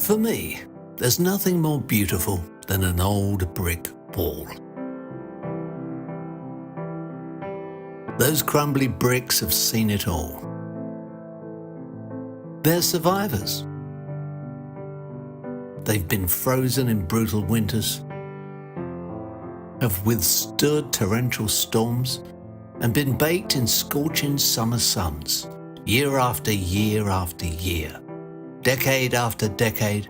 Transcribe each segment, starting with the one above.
For me, there's nothing more beautiful than an old brick wall. Those crumbly bricks have seen it all. They're survivors. They've been frozen in brutal winters, have withstood torrential storms, and been baked in scorching summer suns, year after year after year, decade after decade,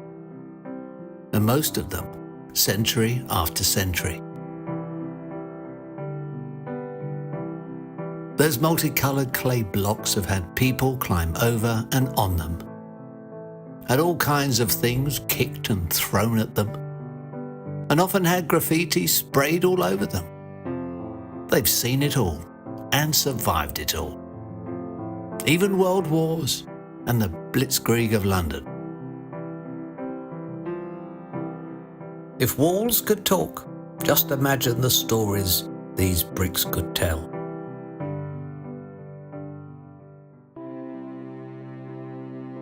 and most of them century after century. Those multicoloured clay blocks have had people climb over and on them, had all kinds of things kicked and thrown at them, and often had graffiti sprayed all over them. They've seen it all and survived it all. Even world wars and the blitzkrieg of London. If walls could talk, just imagine the stories these bricks could tell.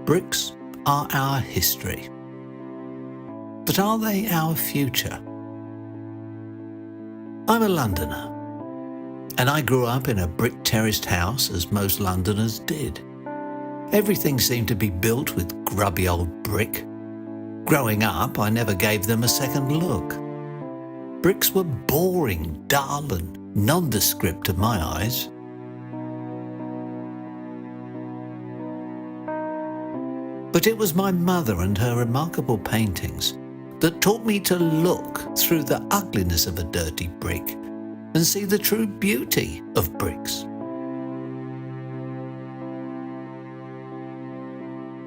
Bricks are our history. But are they our future? I'm a Londoner, and I grew up in a brick terraced house as most Londoners did. Everything seemed to be built with grubby old brick. Growing up, I never gave them a second look. Bricks were boring, dull, and nondescript to my eyes. But it was my mother and her remarkable paintings that taught me to look through the ugliness of a dirty brick and see the true beauty of bricks.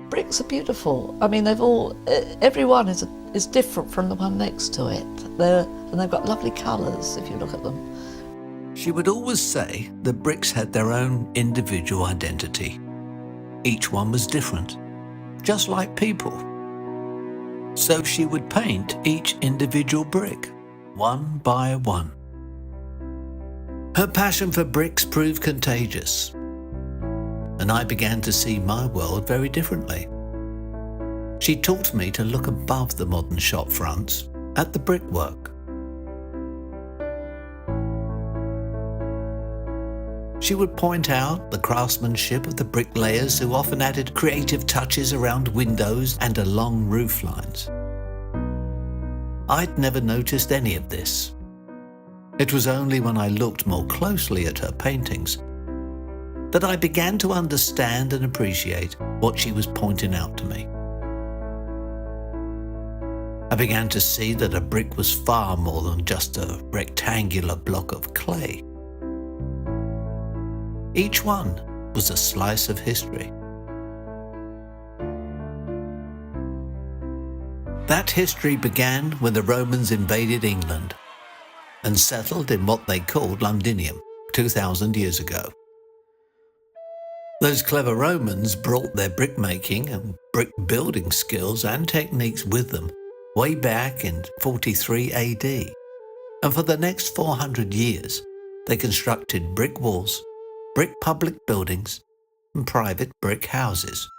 Bricks are beautiful. I mean, every one is different from the one next to it. And they've got lovely colours if you look at them. She would always say that bricks had their own individual identity. Each one was different, just like people. So she would paint each individual brick, one by one. Her passion for bricks proved contagious, and I began to see my world very differently. She taught me to look above the modern shop fronts at the brickwork. She would point out the craftsmanship of the bricklayers who often added creative touches around windows and along roof lines. I'd never noticed any of this. It was only when I looked more closely at her paintings that I began to understand and appreciate what she was pointing out to me. I began to see that a brick was far more than just a rectangular block of clay. Each one was a slice of history. That history began when the Romans invaded England and settled in what they called Londinium 2,000 years ago. Those clever Romans brought their brickmaking and brick building skills and techniques with them way back in 43 AD. And for the next 400 years, they constructed brick walls, brick public buildings, and private brick houses.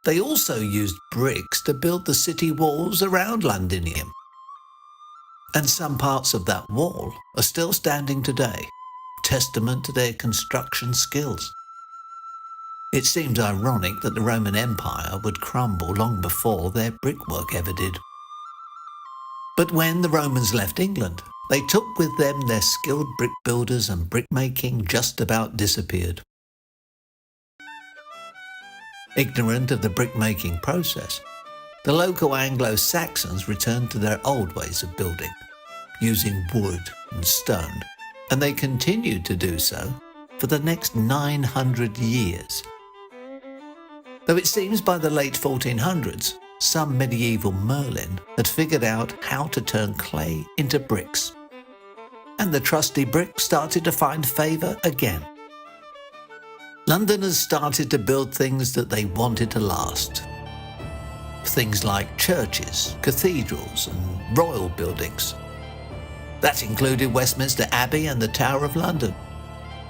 They also used bricks to build the city walls around Londinium. And some parts of that wall are still standing today, testament to their construction skills. It seems ironic that the Roman Empire would crumble long before their brickwork ever did. But when the Romans left England, they took with them their skilled brick builders, and brickmaking just about disappeared. Ignorant of the brickmaking process, the local Anglo-Saxons returned to their old ways of building, using wood and stone, and they continued to do so for the next 900 years. Though it seems by the late 1400s, some medieval Merlin had figured out how to turn clay into bricks, and the trusty brick started to find favour again. Londoners started to build things that they wanted to last. Things like churches, cathedrals, and royal buildings. That included Westminster Abbey and the Tower of London,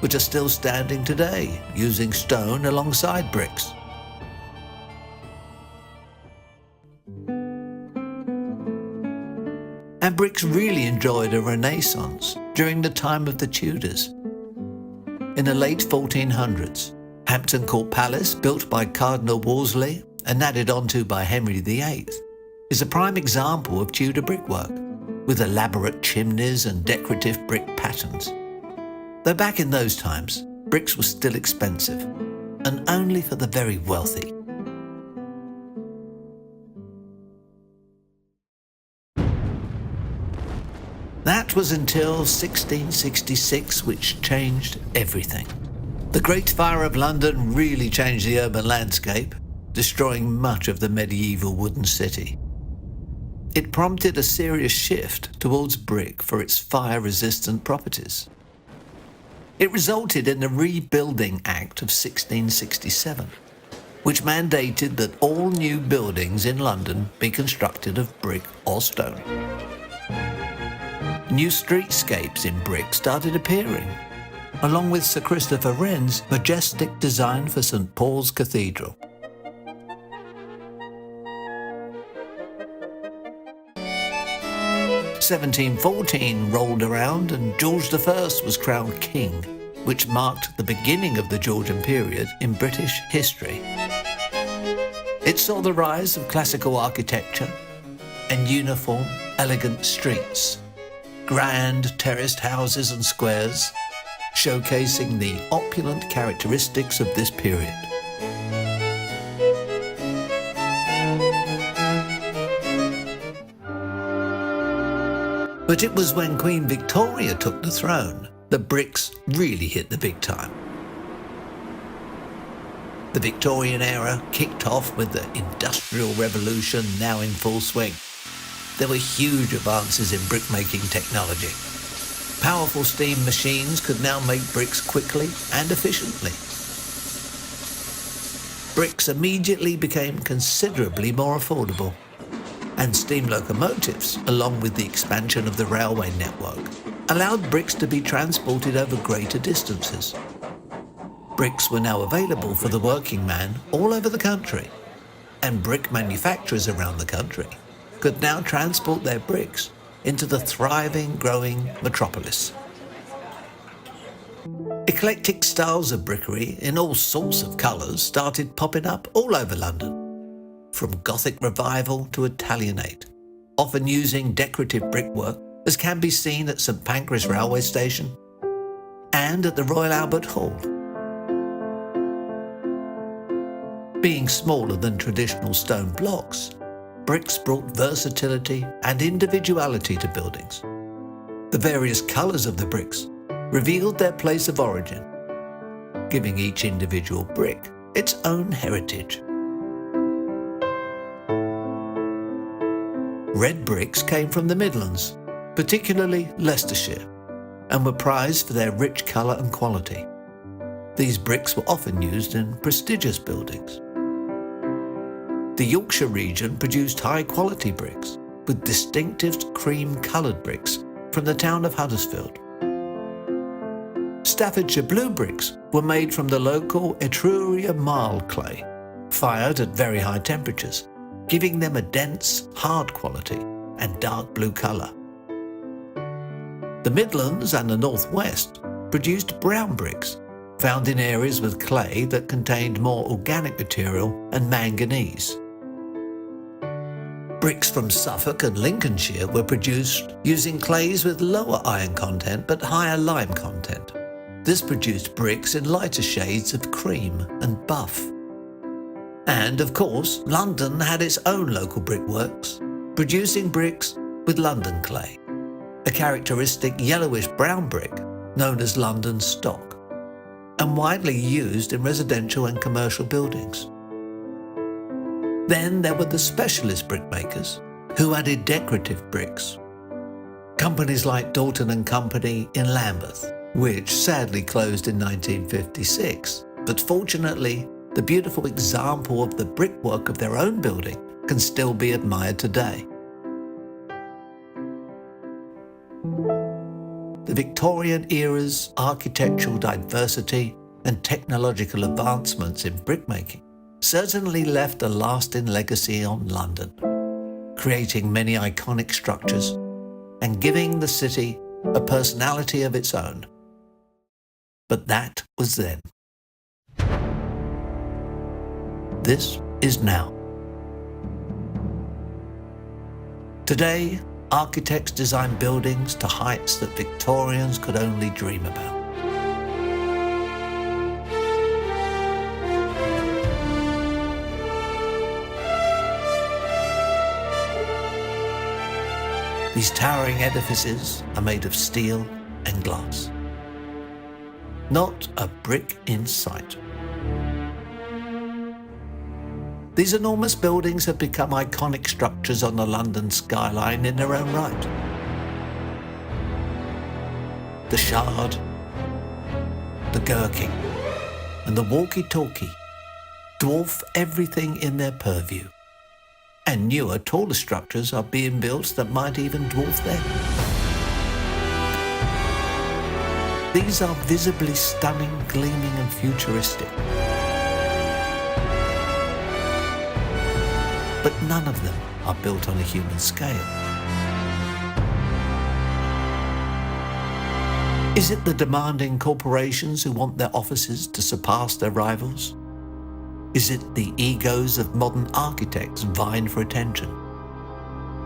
which are still standing today, using stone alongside bricks. And bricks really enjoyed a renaissance during the time of the Tudors. In the late 1400s, Hampton Court Palace, built by Cardinal Wolsey and added onto by Henry VIII, is a prime example of Tudor brickwork, with elaborate chimneys and decorative brick patterns. Though back in those times, bricks were still expensive, and only for the very wealthy. That was until 1666, which changed everything. The Great Fire of London really changed the urban landscape, destroying much of the medieval wooden city. It prompted a serious shift towards brick for its fire-resistant properties. It resulted in the Rebuilding Act of 1667, which mandated that all new buildings in London be constructed of brick or stone. New streetscapes in brick started appearing, along with Sir Christopher Wren's majestic design for St Paul's Cathedral. (1714) rolled around and George I was crowned king, which marked the beginning of the Georgian period in British history. It saw the rise of classical architecture and uniform, elegant streets, grand terraced houses and squares, showcasing the opulent characteristics of this period. But it was when Queen Victoria took the throne that bricks really hit the big time. The Victorian era kicked off with the Industrial Revolution now in full swing. There were huge advances in brickmaking technology. Powerful steam machines could now make bricks quickly and efficiently. Bricks immediately became considerably more affordable, and steam locomotives, along with the expansion of the railway network, allowed bricks to be transported over greater distances. Bricks were now available for the working man all over the country, and brick manufacturers around the country could now transport their bricks into the thriving, growing metropolis. Eclectic styles of brickery in all sorts of colours started popping up all over London, from Gothic revival to Italianate, often using decorative brickwork, as can be seen at St Pancras railway station and at the Royal Albert Hall. Being smaller than traditional stone blocks, bricks brought versatility and individuality to buildings. The various colours of the bricks revealed their place of origin, giving each individual brick its own heritage. Red bricks came from the Midlands, particularly Leicestershire, and were prized for their rich colour and quality. These bricks were often used in prestigious buildings. The Yorkshire region produced high-quality bricks, with distinctive cream-coloured bricks from the town of Huddersfield. Staffordshire blue bricks were made from the local Etruria marl clay, fired at very high temperatures, giving them a dense, hard quality and dark blue colour. The Midlands and the North West produced brown bricks, found in areas with clay that contained more organic material and manganese. Bricks from Suffolk and Lincolnshire were produced using clays with lower iron content but higher lime content. This produced bricks in lighter shades of cream and buff. And, of course, London had its own local brickworks, producing bricks with London clay, a characteristic yellowish-brown brick known as London stock, and widely used in residential and commercial buildings. Then there were the specialist brickmakers, who added decorative bricks. Companies like Dalton and Company in Lambeth, which sadly closed in 1956, but fortunately, the beautiful example of the brickwork of their own building can still be admired today. The Victorian era's architectural diversity and technological advancements in brickmaking certainly left a lasting legacy on London, creating many iconic structures and giving the city a personality of its own. But that was then. This is now. Today, architects design buildings to heights that Victorians could only dream about. These towering edifices are made of steel and glass. Not a brick in sight. These enormous buildings have become iconic structures on the London skyline in their own right. The Shard, the Gherkin, and the walkie-talkie dwarf everything in their purview. And newer, taller structures are being built that might even dwarf them. These are visibly stunning, gleaming and futuristic. But none of them are built on a human scale. Is it the demanding corporations who want their offices to surpass their rivals? Is it the egos of modern architects vying for attention?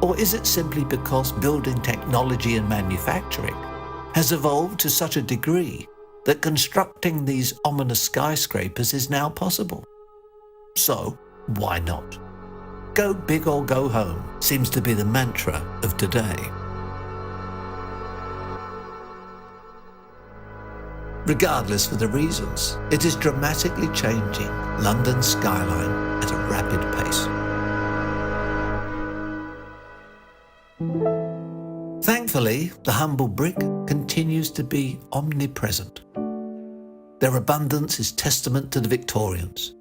Or is it simply because building technology and manufacturing has evolved to such a degree that constructing these ominous skyscrapers is now possible? So, why not? Go big or go home seems to be the mantra of today. Regardless of the reasons, it is dramatically changing London's skyline at a rapid pace. Thankfully, the humble brick continues to be omnipresent. Their abundance is testament to the Victorians,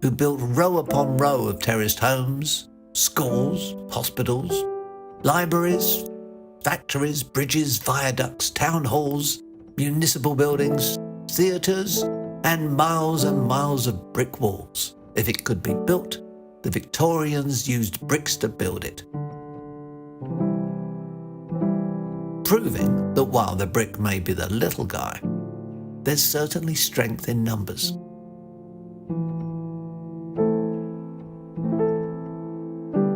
who built row upon row of terraced homes, schools, hospitals, libraries, factories, bridges, viaducts, town halls, municipal buildings, theatres, and miles of brick walls. If it could be built, the Victorians used bricks to build it. Proving that while the brick may be the little guy, there's certainly strength in numbers.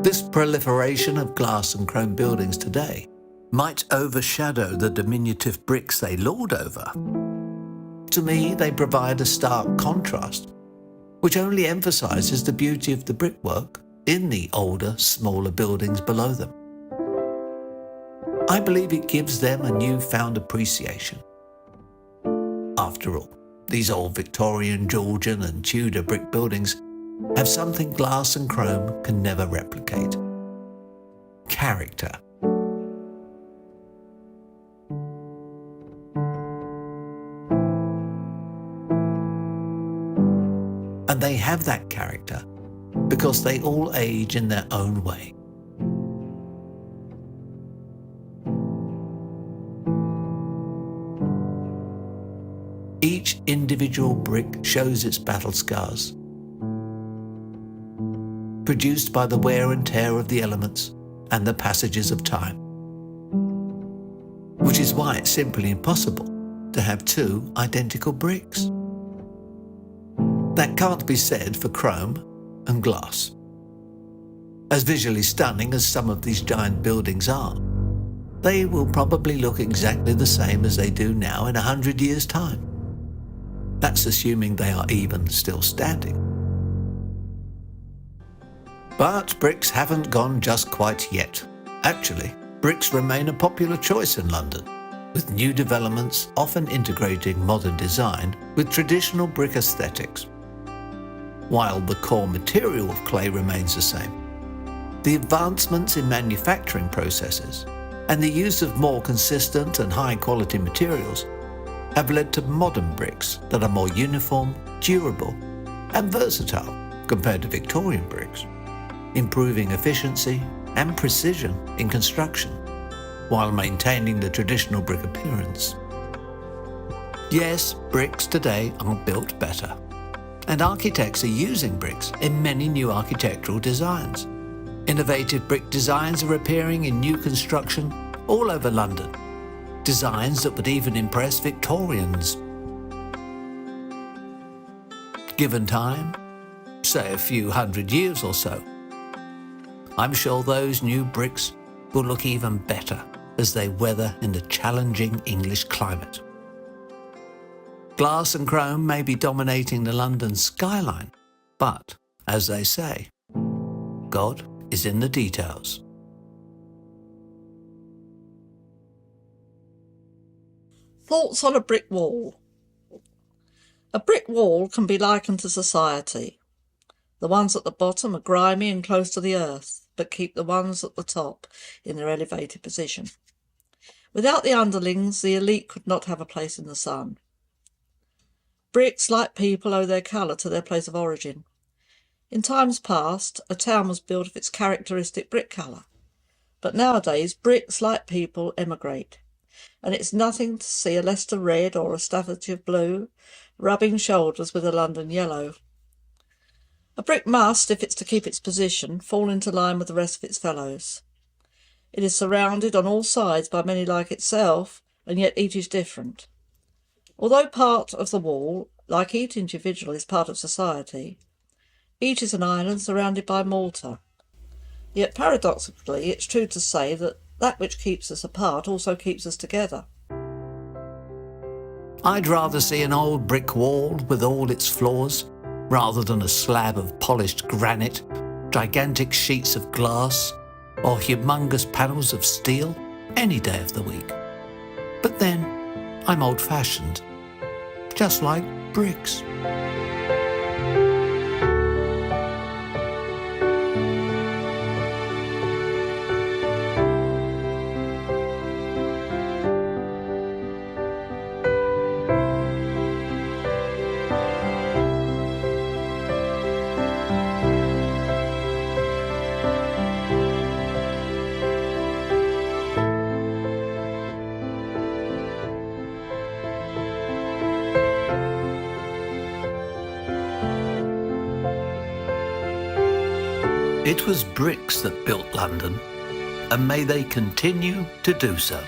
This proliferation of glass and chrome buildings today might overshadow the diminutive bricks they lord over. To me, they provide a stark contrast, which only emphasises the beauty of the brickwork in the older, smaller buildings below them. I believe it gives them a newfound appreciation. After all, these old Victorian, Georgian and Tudor brick buildings have something glass and chrome can never replicate: character. And they have that character because they all age in their own way. Each individual brick shows its battle scars, produced by the wear and tear of the elements and the passages of time. Which is why it's simply impossible to have two identical bricks. That can't be said for chrome and glass. As visually stunning as some of these giant buildings are, they will probably look exactly the same as they do now in 100 years' time. That's assuming they are even still standing. But bricks haven't gone just quite yet. Actually, bricks remain a popular choice in London, with new developments often integrating modern design with traditional brick aesthetics. While the core material of clay remains the same, the advancements in manufacturing processes and the use of more consistent and high-quality materials have led to modern bricks that are more uniform, durable, and versatile compared to Victorian bricks, improving efficiency and precision in construction while maintaining the traditional brick appearance. Yes, bricks today are built better, and architects are using bricks in many new architectural designs. Innovative brick designs are appearing in new construction all over London. Designs that would even impress Victorians. Given time, say a few hundred years or so, I'm sure those new bricks will look even better as they weather in the challenging English climate. Glass and chrome may be dominating the London skyline, but, as they say, God is in the details. Thoughts on a brick wall. A brick wall can be likened to society. The ones at the bottom are grimy and close to the earth, but keep the ones at the top in their elevated position. Without the underlings, the elite could not have a place in the sun. Bricks, like people, owe their colour to their place of origin. In times past, a town was built of its characteristic brick colour. But nowadays, bricks, like people, emigrate. And it's nothing to see a Leicester red or a Staffordshire blue rubbing shoulders with a London yellow. A brick must, if it's to keep its position, fall into line with the rest of its fellows. It is surrounded on all sides by many like itself, and yet each is different. Although part of the wall, like each individual, is part of society, each is an island surrounded by mortar. Yet paradoxically, it's true to say that that which keeps us apart also keeps us together. I'd rather see an old brick wall with all its flaws, rather than a slab of polished granite, gigantic sheets of glass, or humongous panels of steel any day of the week. But then, I'm old-fashioned, just like bricks. It was bricks that built London, and may they continue to do so.